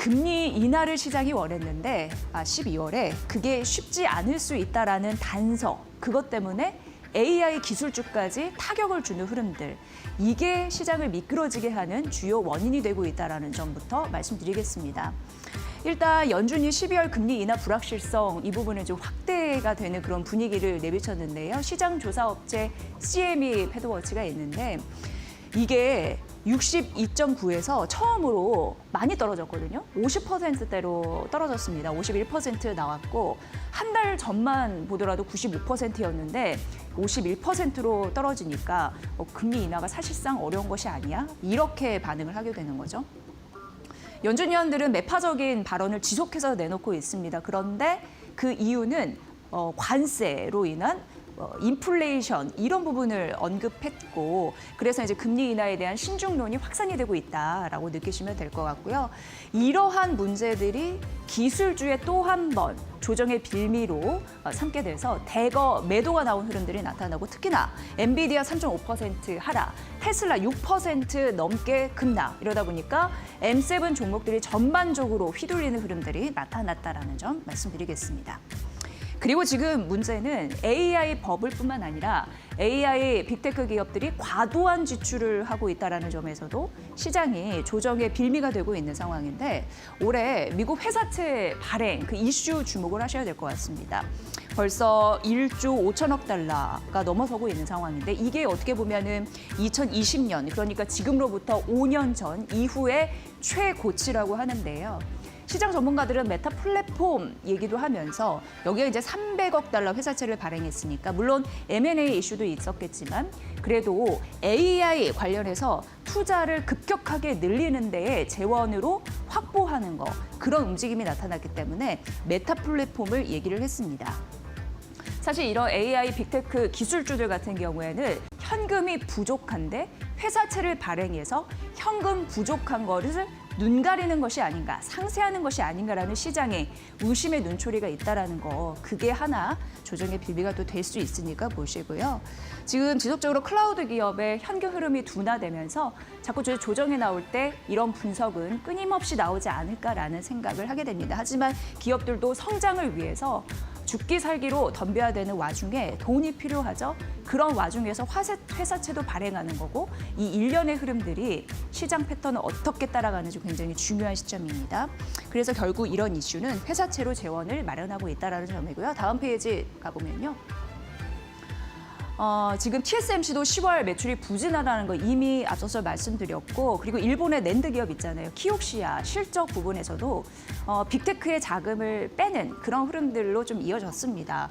금리 인하를 시장이 원했는데 12월에 그게 쉽지 않을 수 있다라는 단서, 그것 때문에 AI 기술주까지 타격을 주는 흐름들, 이게 시장을 미끄러지게 하는 주요 원인이 되고 있다는 점부터 말씀드리겠습니다. 일단 연준이 12월 금리 인하 불확실성 이 부분은 좀 확대가 되는 그런 분위기를 내비쳤는데요. 시장 조사 업체 CME 패드워치가 있는데 이게 62.9에서 처음으로 많이 떨어졌거든요. 50%대로 떨어졌습니다. 51% 나왔고 한 달 전만 보더라도 95%였는데 51%로 떨어지니까 금리 인하가 사실상 어려운 것이 아니야? 이렇게 반응을 하게 되는 거죠. 연준 위원들은 매파적인 발언을 지속해서 내놓고 있습니다. 그런데 그 이유는 관세로 인한 인플레이션 이런 부분을 언급했고, 그래서 이제 금리 인하에 대한 신중론이 확산이 되고 있다라고 느끼시면 될 것 같고요. 이러한 문제들이 기술주의 또 한 번 조정의 빌미로 삼게 돼서 대거 매도가 나온 흐름들이 나타나고, 특히나 엔비디아 3.5% 하락, 테슬라 6% 넘게 급락, 이러다 보니까 M7 종목들이 전반적으로 휘둘리는 흐름들이 나타났다라는 점 말씀드리겠습니다. 그리고 지금 문제는 AI 버블뿐만 아니라 AI 빅테크 기업들이 과도한 지출을 하고 있다는 점에서도 시장이 조정의 빌미가 되고 있는 상황인데, 올해 미국 회사채 발행 그 이슈 주목을 하셔야 될 것 같습니다. 벌써 1조 5천억 달러가 넘어서고 있는 상황인데, 이게 어떻게 보면은 2020년, 그러니까 지금로부터 5년 전 이후의 최고치라고 하는데요. 시장 전문가들은 메타 플랫폼 얘기도 하면서 여기에 이제 300억 달러 회사채를 발행했으니까, 물론 M&A 이슈도 있었겠지만 그래도 AI 관련해서 투자를 급격하게 늘리는 데에 재원으로 확보하는 거, 그런 움직임이 나타났기 때문에 메타 플랫폼을 얘기를 했습니다. 사실 이런 AI 빅테크 기술주들 같은 경우에는 현금이 부족한데 회사채를 발행해서 현금 부족한 거를 눈 가리는 것이 아닌가, 상쇄하는 것이 아닌가라는 시장에 의심의 눈초리가 있다라는 거, 그게 하나 조정의 빌미가 또 될 수 있으니까 보시고요. 지금 지속적으로 클라우드 기업의 현금 흐름이 둔화되면서 자꾸 조정에 나올 때 이런 분석은 끊임없이 나오지 않을까라는 생각을 하게 됩니다. 하지만 기업들도 성장을 위해서 죽기 살기로 덤벼야 되는 와중에 돈이 필요하죠. 그런 와중에서 회사채도 발행하는 거고, 이 일련의 흐름들이 시장 패턴을 어떻게 따라가는지 굉장히 중요한 시점입니다. 그래서 결국 이런 이슈는 회사채로 재원을 마련하고 있다는 점이고요. 다음 페이지 가보면요. 지금 TSMC도 10월 매출이 부진하다는 거 이미 앞서서 말씀드렸고, 그리고 일본의 낸드 기업 있잖아요. 키옥시아 실적 부분에서도 빅테크의 자금을 빼는 그런 흐름들로 좀 이어졌습니다.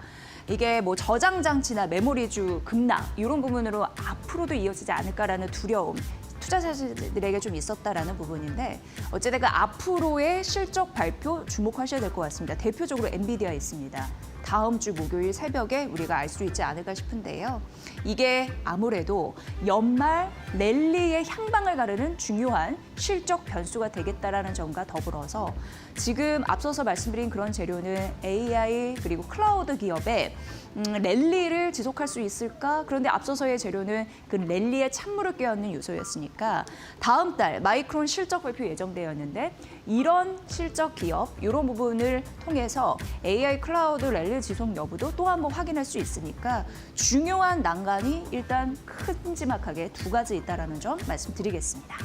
이게 뭐 저장 장치나 메모리주 급락 이런 부분으로 앞으로도 이어지지 않을까라는 두려움, 투자자들에게 좀 있었다라는 부분인데, 어쨌든 그 앞으로의 실적 발표 주목하셔야 될 것 같습니다. 대표적으로 엔비디아 있습니다. 다음 주 목요일 새벽에 우리가 알 수 있지 않을까 싶은데요. 이게 아무래도 연말 랠리의 향방을 가르는 중요한 실적 변수가 되겠다라는 점과 더불어서, 지금 앞서서 말씀드린 그런 재료는 AI 그리고 클라우드 기업의 랠리를 지속할 수 있을까? 그런데 앞서서의 재료는 그 랠리에 찬물을 끼얹는 요소였으니까 다음 달 마이크론 실적 발표 예정되었는데, 이런 실적 기업, 이런 부분을 통해서 AI 클라우드 랠리 지속 여부도 또 한번 확인할 수 있으니까 중요한 난관이 일단 큼지막하게 두 가지 있다는 점 말씀드리겠습니다.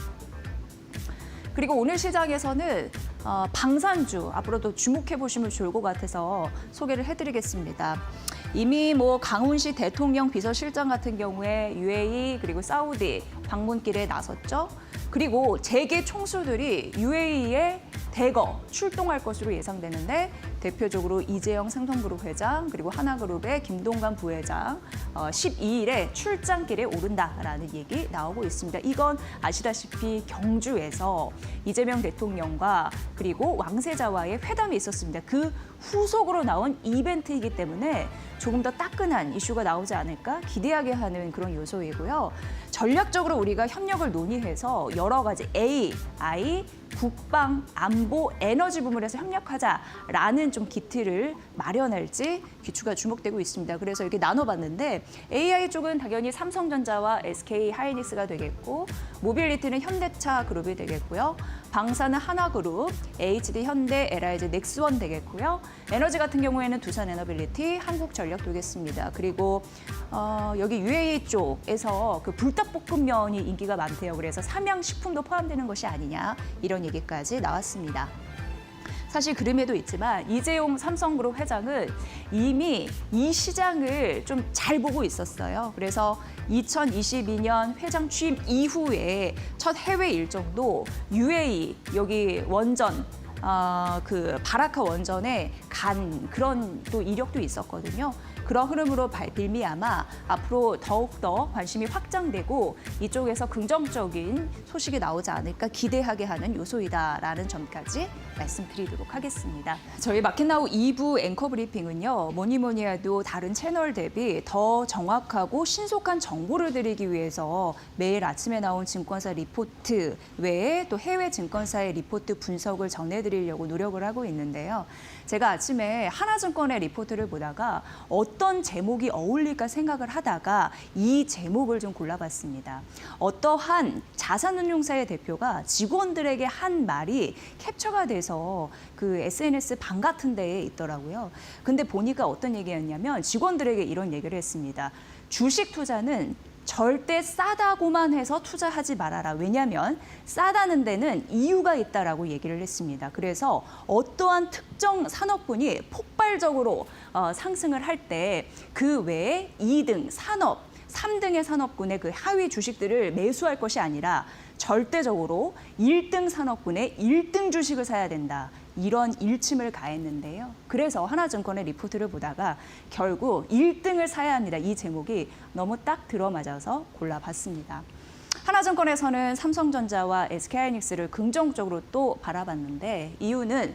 그리고 오늘 시장에서는 방산주 앞으로도 주목해 보시면 좋을 것 같아서 소개를 해드리겠습니다. 이미 뭐 강훈식 대통령 비서실장 같은 경우에 UAE 그리고 사우디 방문길에 나섰죠. 그리고 재계 총수들이 UAE에 대거 출동할 것으로 예상되는데, 대표적으로 이재영 삼성그룹 회장 그리고 하나그룹의 김동관 부회장 12일에 출장길에 오른다라는 얘기 나오고 있습니다. 이건 아시다시피 경주에서 이재명 대통령과 그리고 왕세자와의 회담이 있었습니다. 그 후속으로 나온 이벤트이기 때문에 조금 더 따끈한 이슈가 나오지 않을까 기대하게 하는 그런 요소이고요. 전략적으로 우리가 협력을 논의해서 여러 가지 AI, 국방, 안보, 에너지 부문에서 협력하자라는 좀 기틀을 마련할지 귀추가 주목되고 있습니다. 그래서 이렇게 나눠봤는데, AI 쪽은 당연히 삼성전자와 SK 하이닉스가 되겠고, 모빌리티는 현대차 그룹이 되겠고요. 방사는 하나그룹, HD 현대, LIG 넥스원 되겠고요. 에너지 같은 경우에는 두산 에너빌리티, 한국전력 되겠습니다. 그리고 여기 UAE 쪽에서 그 불닭볶음면이 인기가 많대요. 그래서 삼양식품도 포함되는 것이 아니냐, 이런 얘기까지 나왔습니다. 사실 그림에도 있지만 이재용 삼성그룹 회장은 이미 이 시장을 좀 잘 보고 있었어요. 그래서 2022년 회장 취임 이후에 첫 해외 일정도 UAE, 여기 원전, 그 바라카 원전에 간 그런 또 이력도 있었거든요. 그런 흐름으로 빌미암아 앞으로 더욱더 관심이 확장되고 이쪽에서 긍정적인 소식이 나오지 않을까 기대하게 하는 요소이다라는 점까지 말씀드리도록 하겠습니다. 저희 마켓나우 2부 앵커 브리핑은요, 뭐니 해도 다른 채널 대비 더 정확하고 신속한 정보를 드리기 위해서 매일 아침에 나온 증권사 리포트 외에 또 해외 증권사의 리포트 분석을 전해드리려고 노력을 하고 있는데요. 제가 아침에 하나증권의 리포트를 보다가 어떤 제목이 어울릴까 생각을 하다가 이 제목을 좀 골라봤습니다. 어떠한 자산운용사의 대표가 직원들에게 한 말이 캡처가 돼서 그 SNS 방 같은 데에 있더라고요. 근데 보니까 어떤 얘기였냐면 직원들에게 이런 얘기를 했습니다. 주식 투자는 절대 싸다고만 해서 투자하지 말아라. 왜냐하면 싸다는 데는 이유가 있다라고 얘기를 했습니다. 그래서 어떠한 특정 산업군이 폭발적으로 상승을 할 때 그 외에 2등 산업, 3등의 산업군의 그 하위 주식들을 매수할 것이 아니라 절대적으로 1등 산업군의 1등 주식을 사야 된다. 이런 일침을 가했는데요. 그래서 하나증권의 리포트를 보다가 결국 1등을 사야 합니다. 이 제목이 너무 딱 들어맞아서 골라봤습니다. 하나증권에서는 삼성전자와 SK하이닉스를 긍정적으로 또 바라봤는데 이유는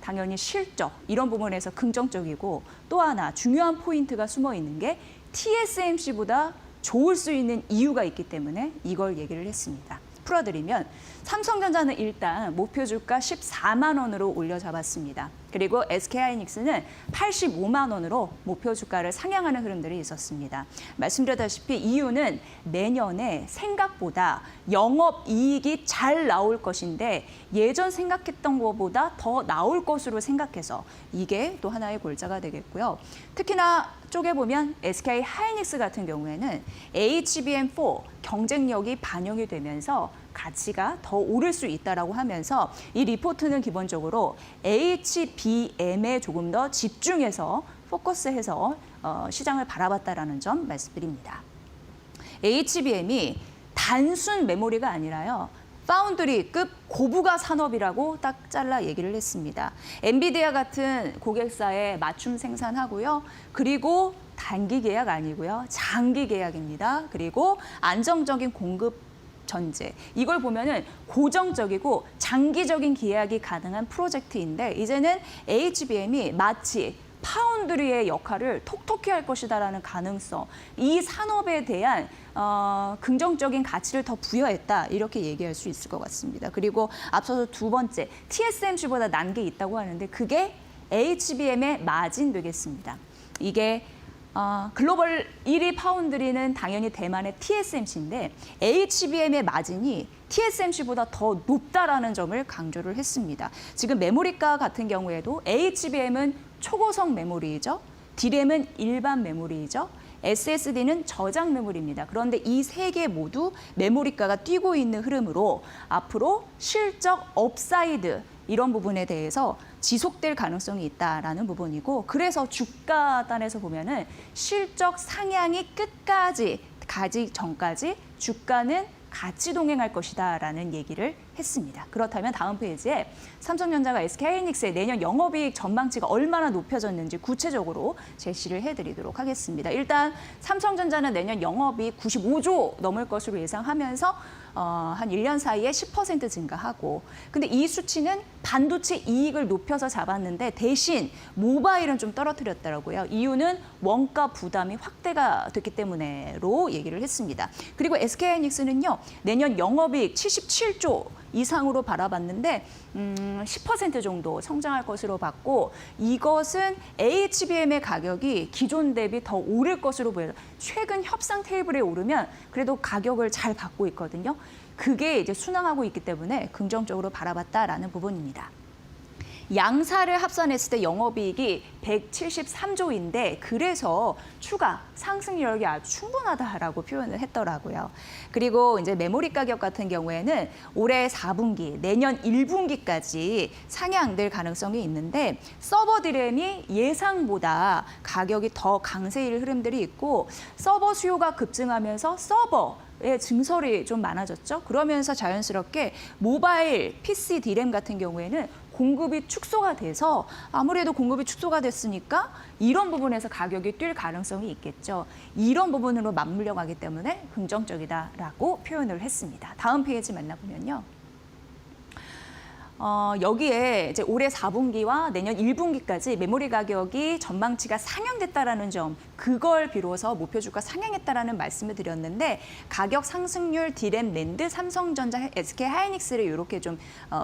당연히 실적 이런 부분에서 긍정적이고 또 하나 중요한 포인트가 숨어 있는 게 TSMC보다 좋을 수 있는 이유가 있기 때문에 이걸 얘기를 했습니다. 풀어드리면 삼성전자는 일단 목표 주가 14만 원으로 올려잡았습니다. 그리고 SK하이닉스는 85만 원으로 목표 주가를 상향하는 흐름들이 있었습니다. 말씀드렸다시피 이유는 내년에 생각보다 영업이익이 잘 나올 것인데 예전 생각했던 것보다 더 나올 것으로 생각해서 이게 또 하나의 골자가 되겠고요. 특히나 쪼개보면 SK하이닉스 같은 경우에는 HBM4 경쟁력이 반영이 되면서 가치가 더 오를 수 있다라고 하면서 이 리포트는 기본적으로 HBM에 조금 더 집중해서 포커스해서 시장을 바라봤다라는 점 말씀드립니다. HBM이 단순 메모리가 아니라요. 파운드리급 고부가 산업이라고 딱 잘라 얘기를 했습니다. 엔비디아 같은 고객사에 맞춤 생산하고요. 그리고 단기 계약 아니고요. 장기 계약입니다. 그리고 안정적인 공급 전제. 이걸 보면은 고정적이고 장기적인 계약이 가능한 프로젝트인데 이제는 HBM이 마치 파운드리의 역할을 톡톡히 할 것이다라는 가능성, 이 산업에 대한 긍정적인 가치를 더 부여했다 이렇게 얘기할 수 있을 것 같습니다. 그리고 앞서서 두 번째, TSMC보다 난 게 있다고 하는데 그게 HBM의 마진 되겠습니다. 이게 글로벌 1위 파운드리는 당연히 대만의 TSMC인데 HBM의 마진이 TSMC보다 더 높다라는 점을 강조를 했습니다. 지금 메모리가 같은 경우에도 HBM은 초고속 메모리이죠. D램은 일반 메모리이죠. SSD는 저장 메모리입니다. 그런데 이 세 개 모두 메모리가가 뛰고 있는 흐름으로 앞으로 실적 업사이드 이런 부분에 대해서 지속될 가능성이 있다라는 부분이고 그래서 주가 단에서 보면은 실적 상향이 끝까지 가기 전까지 주가는 같이 동행할 것이다라는 얘기를 했습니다. 그렇다면 다음 페이지에 삼성전자가 SK하이닉스의 내년 영업이익 전망치가 얼마나 높여졌는지 구체적으로 제시를 해드리도록 하겠습니다. 일단 삼성전자는 내년 영업이익 95조 넘을 것으로 예상하면서 한 1년 사이에 10% 증가하고 근데 이 수치는 반도체 이익을 높여서 잡았는데 대신 모바일은 좀 떨어뜨렸더라고요. 이유는 원가 부담이 확대가 됐기 때문에로 얘기를 했습니다. 그리고 SK하이닉스는요. 내년 영업이익 77조 이상으로 바라봤는데 10% 정도 성장할 것으로 봤고 이것은 HBM의 가격이 기존 대비 더 오를 것으로 보여요. 최근 협상 테이블에 오르면 그래도 가격을 잘 받고 있거든요. 그게 이제 순항하고 있기 때문에 긍정적으로 바라봤다라는 부분입니다. 양사를 합산했을 때 영업이익이 173조인데 그래서 추가 상승 여력이 아주 충분하다라고 표현을 했더라고요. 그리고 이제 메모리 가격 같은 경우에는 올해 4분기, 내년 1분기까지 상향될 가능성이 있는데 서버 디램이 예상보다 가격이 더 강세일 흐름들이 있고 서버 수요가 급증하면서 서버의 증설이 좀 많아졌죠. 그러면서 자연스럽게 모바일 PC 디램 같은 경우에는 공급이 축소가 돼서 아무래도 공급이 축소가 됐으니까 이런 부분에서 가격이 뛸 가능성이 있겠죠. 이런 부분으로 맞물려 가기 때문에 긍정적이다라고 표현을 했습니다. 다음 페이지 만나보면요. 여기에 이제 올해 4분기와 내년 1분기까지 메모리 가격이 전망치가 상향됐다라는 점, 그걸 비로소 목표 주가 상향했다라는 말씀을 드렸는데 가격 상승률 디램 낸드, 삼성전자, SK 하이닉스를 이렇게 좀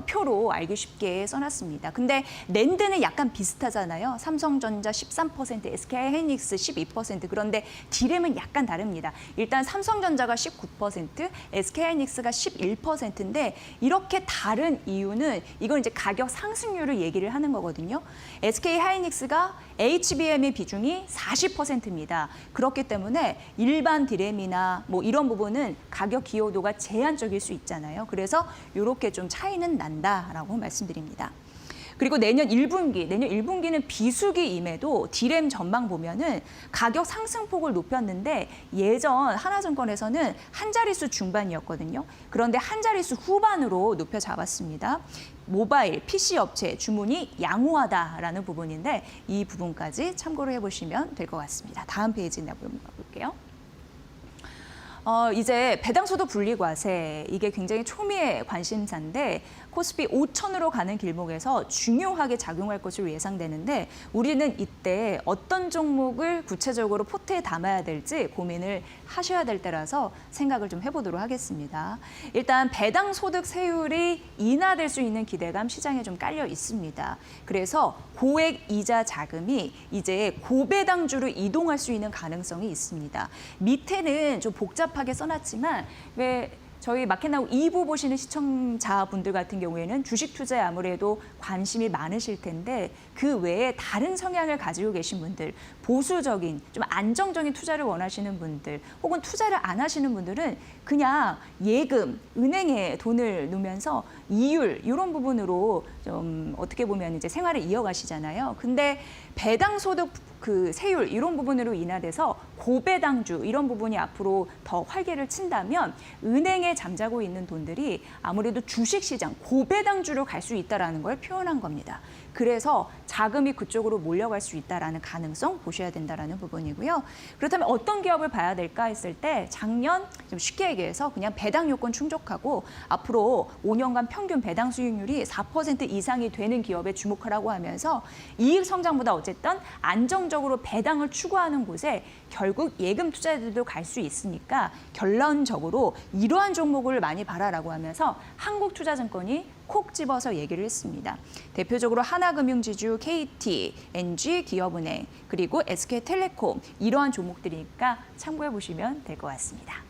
표로 알기 쉽게 써놨습니다. 근데 낸드는 약간 비슷하잖아요. 삼성전자 13%, SK 하이닉스 12%. 그런데 디램은 약간 다릅니다. 일단 삼성전자가 19%, SK 하이닉스가 11%인데 이렇게 다른 이유는 이건 이제 가격 상승률을 얘기를 하는 거거든요. SK 하이닉스가 HBM의 비중이 40%입니다. 그렇기 때문에 일반 디램이나 뭐 이런 부분은 가격 기여도가 제한적일 수 있잖아요. 그래서 이렇게 좀 차이는 난다라고 말씀드립니다. 그리고 내년 1분기는 비수기임에도 디램 전망 보면은 가격 상승폭을 높였는데 예전 하나증권에서는 한 자릿수 중반이었거든요. 그런데 한 자릿수 후반으로 높여 잡았습니다. 모바일, PC 업체 주문이 양호하다라는 부분인데 이 부분까지 참고를 해보시면 될 것 같습니다. 다음 페이지 내볼게요. 이제 배당소득 분리과세, 이게 굉장히 초미의 관심사인데 코스피 5천으로 가는 길목에서 중요하게 작용할 것으로 예상되는데 우리는 이때 어떤 종목을 구체적으로 포트에 담아야 될지 고민을 하셔야 될 때라서 생각을 좀 해보도록 하겠습니다. 일단 배당소득 세율이 인하될 수 있는 기대감 시장에 좀 깔려 있습니다. 그래서 고액 이자 자금이 이제 고배당주로 이동할 수 있는 가능성이 있습니다. 밑에는 좀 복잡하게 써놨지만 왜 저희 마켓나우 2부 보시는 시청자분들 같은 경우에는 주식 투자에 아무래도 관심이 많으실 텐데 그 외에 다른 성향을 가지고 계신 분들, 보수적인, 좀 안정적인 투자를 원하시는 분들 혹은 투자를 안 하시는 분들은 그냥 예금, 은행에 돈을 놓으면서 이율 이런 부분으로 좀 어떻게 보면 이제 생활을 이어가시잖아요. 근데 배당소득 그 세율 이런 부분으로 인하돼서 고배당주 이런 부분이 앞으로 더 활개를 친다면 은행에 잠자고 있는 돈들이 아무래도 주식시장 고배당주로 갈 수 있다는 걸 표현한 겁니다. 그래서 자금이 그쪽으로 몰려갈 수 있다는 가능성 보셔야 된다는 부분이고요. 그렇다면 어떤 기업을 봐야 될까 했을 때 작년 좀 쉽게 얘기해서 그냥 배당 요건 충족하고 앞으로 5년간 평균 배당 수익률이 4% 이상이 되는 기업에 주목하라고 하면서 이익 성장보다 어쨌든 안정적으로 배당을 추구하는 곳에 결국 예금 투자자들도 갈 수 있으니까 결론적으로 이러한 종목을 많이 봐라라고 하면서 한국투자증권이 콕 집어서 얘기를 했습니다. 대표적으로 하나금융지주, KT, NG, 기업은행, 그리고 SK텔레콤 이러한 종목들이니까 참고해 보시면 될 것 같습니다.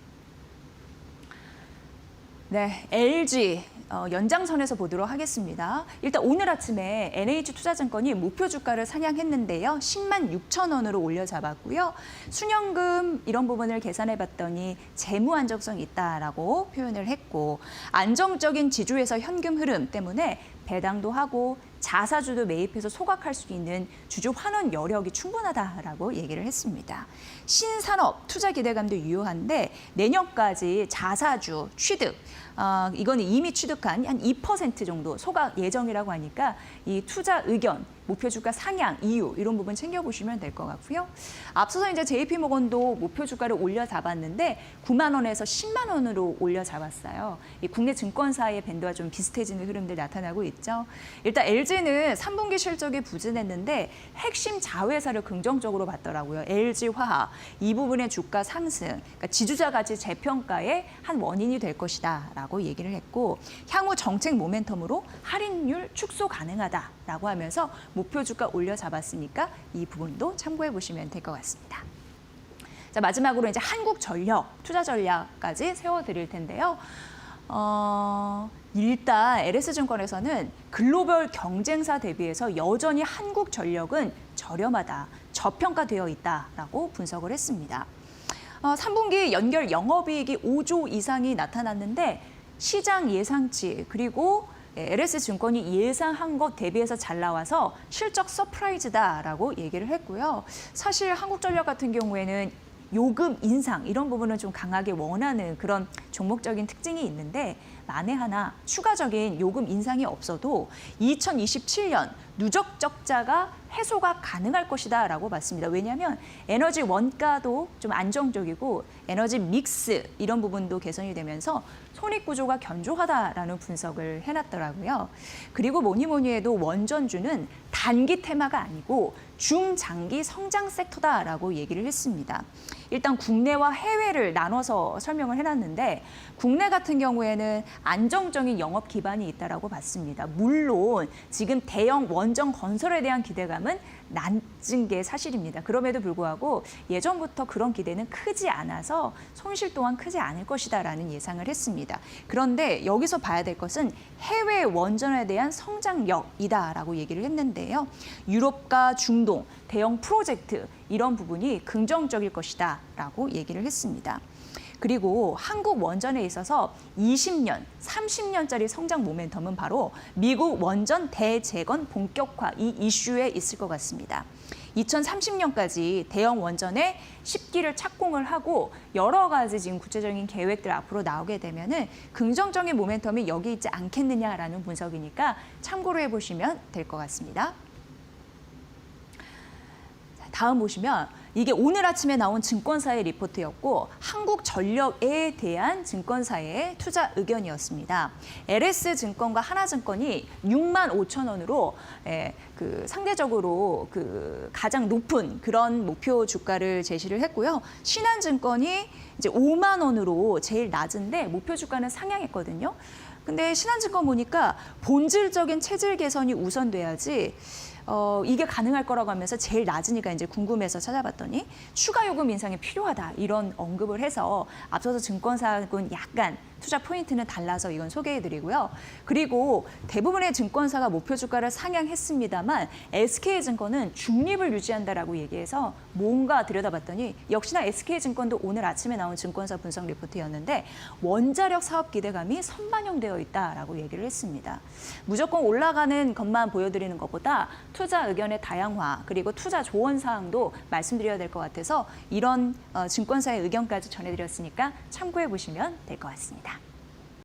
네, LG 연장선에서 보도록 하겠습니다. 일단 오늘 아침에 NH투자증권이 목표 주가를 상향했는데요. 10만 6천 원으로 올려잡았고요. 순연금 이런 부분을 계산해 봤더니 재무 안정성이 있다라고 표현을 했고 안정적인 지주에서 현금 흐름 때문에 배당도 하고 자사주도 매입해서 소각할 수 있는 주주 환원 여력이 충분하다라고 얘기를 했습니다. 신산업 투자 기대감도 유효한데 내년까지 자사주 취득, 이거는 이미 취득한 한 2% 정도 소각 예정이라고 하니까 이 투자 의견, 목표 주가 상향, 이유 이런 부분 챙겨보시면 될 것 같고요. 앞서서 이제 JP모건도 목표 주가를 올려 잡았는데 9만 원에서 10만 원으로 올려 잡았어요. 이 국내 증권사의 밴드와 좀 비슷해지는 흐름들 나타나고 있죠. 일단 LG LG는 3분기 실적이 부진했는데 핵심 자회사를 긍정적으로 봤더라고요. LG화학. 이 부분의 주가 상승, 그러니까 지주자 가치 재평가의 한 원인이 될 것이다라고 얘기를 했고 향후 정책 모멘텀으로 할인율 축소 가능하다라고 하면서 목표 주가 올려 잡았으니까 이 부분도 참고해 보시면 될 것 같습니다. 자, 마지막으로 이제 한국전력 투자 전략까지 세워드릴 텐데요. 일단 LS증권에서는 글로벌 경쟁사 대비해서 여전히 한국전력은 저렴하다, 저평가되어 있다라고 분석을 했습니다. 3분기 연결 영업이익이 5조 이상이 나타났는데 시장 예상치 그리고 LS증권이 예상한 것 대비해서 잘 나와서 실적 서프라이즈다라고 얘기를 했고요. 사실 한국전력 같은 경우에는 요금 인상 이런 부분을 좀 강하게 원하는 그런 종목적인 특징이 있는데 만에 하나 추가적인 요금 인상이 없어도 2027년 누적 적자가 해소가 가능할 것이다라고 봤습니다. 왜냐하면 에너지 원가도 좀 안정적이고 에너지 믹스 이런 부분도 개선이 되면서 손익구조가 견조하다라는 분석을 해놨더라고요. 그리고 뭐니 해도 원전주는 단기 테마가 아니고 중장기 성장 섹터다라고 얘기를 했습니다. 일단 국내와 해외를 나눠서 설명을 해놨는데 국내 같은 경우에는 안정적인 영업 기반이 있다라고 봤습니다. 물론 지금 대형 원전 건설에 대한 기대감은 낮은 게 사실입니다. 그럼에도 불구하고 예전부터 그런 기대는 크지 않아서 손실 또한 크지 않을 것이다라는 예상을 했습니다. 그런데 여기서 봐야 될 것은 해외 원전에 대한 성장력이다라고 얘기를 했는데요. 유럽과 중동, 대형 프로젝트 이런 부분이 긍정적일 것이다라고 얘기를 했습니다. 그리고 한국 원전에 있어서 20년, 30년짜리 성장 모멘텀은 바로 미국 원전 대재건 본격화 이 이슈에 있을 것 같습니다. 2030년까지 대형 원전에 10기를 착공을 하고 여러 가지 지금 구체적인 계획들 앞으로 나오게 되면은 긍정적인 모멘텀이 여기 있지 않겠느냐라는 분석이니까 참고로 해보시면 될 것 같습니다. 다음 보시면 이게 오늘 아침에 나온 증권사의 리포트였고 한국전력에 대한 증권사의 투자 의견이었습니다. LS증권과 하나증권이 6만 5천 원으로 상대적으로 가장 높은 그런 목표 주가를 제시를 했고요. 신한증권이 이제 5만 원으로 제일 낮은데 목표 주가는 상향했거든요. 근데 신한증권 보니까 본질적인 체질 개선이 우선돼야지 이게 가능할 거라고 하면서 제일 낮으니까 이제 궁금해서 찾아봤더니 추가 요금 인상이 필요하다 이런 언급을 해서 앞서서 증권사하고는 약간 투자 포인트는 달라서 이건 소개해드리고요. 그리고 대부분의 증권사가 목표 주가를 상향했습니다만 SK증권은 중립을 유지한다라고 얘기해서 뭔가 들여다봤더니 역시나 SK증권도 오늘 아침에 나온 증권사 분석 리포트였는데 원자력 사업 기대감이 선반영되어 있다라고 얘기를 했습니다. 무조건 올라가는 것만 보여드리는 것보다 투자 의견의 다양화 그리고 투자 조언 사항도 말씀드려야 될 것 같아서 이런 증권사의 의견까지 전해드렸으니까 참고해 보시면 될 것 같습니다.